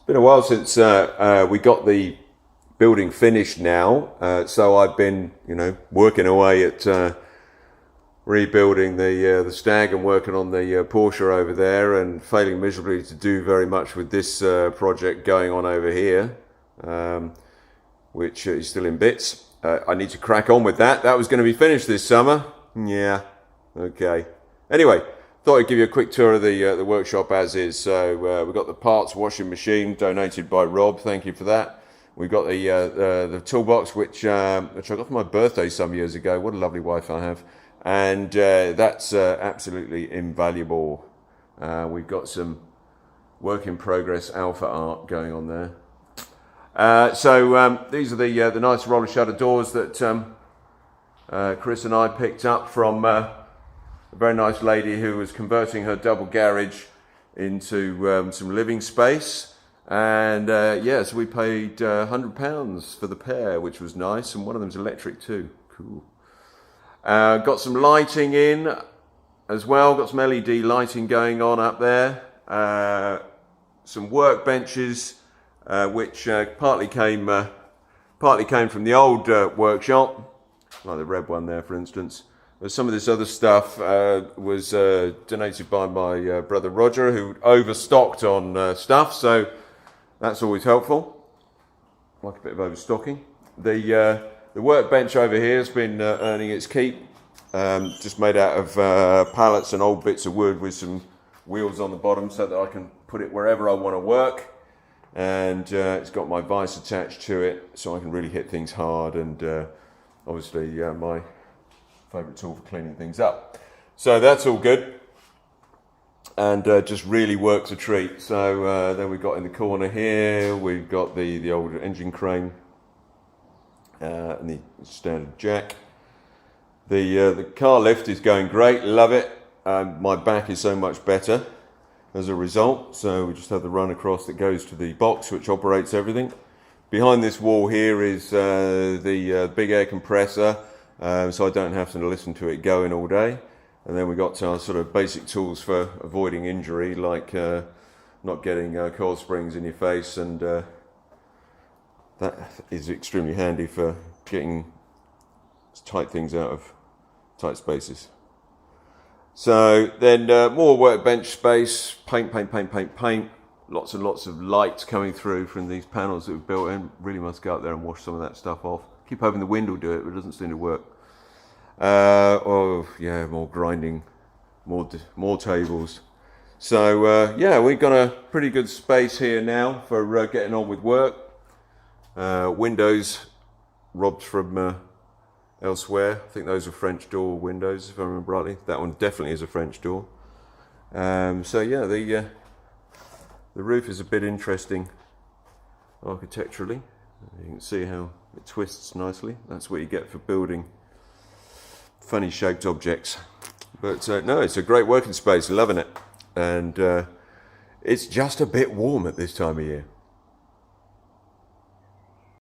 been a while since we got the building finished now, so I've been, working away at rebuilding the Stag and working on the Porsche over there, and failing miserably to do very much with this project going on over here, which is still in bits. I need to crack on with that. That was going to be finished this summer. Yeah, okay. Anyway, thought I'd give you a quick tour of the workshop as is. So we've got the parts washing machine donated by Rob. Thank you for that. We've got the toolbox, which I got for my birthday some years ago. What a lovely wife I have. And that's absolutely invaluable. We've got some work in progress alpha art going on there. So these are the nice roller shutter doors that Chris and I picked up from a very nice lady who was converting her double garage into some living space. And so we paid £100 for the pair, which was nice, and one of them's electric too. Cool. Got some lighting in as well, got some LED lighting going on up there. Some workbenches, which partly came from the old workshop, like the red one there, for instance. But some of this other stuff was donated by my brother Roger, who overstocked on stuff, so that's always helpful. Like a bit of overstocking. The workbench over here has been earning its keep. Just made out of pallets and old bits of wood with some wheels on the bottom so that I can put it wherever I want to work. And it's got my vise attached to it so I can really hit things hard, and obviously my favourite tool for cleaning things up. So that's all good, and just really works a treat. So then we've got in the corner here, we've got the old engine crane and the standard jack. The car lift is going great, love it. My back is so much better as a result, so we just have the run across that goes to the box which operates everything. Behind this wall here is the big air compressor, so I don't have to listen to it going all day. And then we got our sort of basic tools for avoiding injury, like not getting coil springs in your face, and that is extremely handy for getting tight things out of tight spaces. So then more workbench space, paint. Lots and lots of light coming through from these panels that we've built in. Really must go out there and wash some of that stuff off. Keep hoping the wind will do it, but it doesn't seem to work. More grinding, more tables. So we've got a pretty good space here now for getting on with work. Windows robbed from elsewhere. I think those are French door windows, if I remember rightly. That one definitely is a French door. The roof is a bit interesting architecturally. You can see how it twists nicely. That's what you get for building funny shaped objects. But no, it's a great working space, loving it. And it's just a bit warm at this time of year.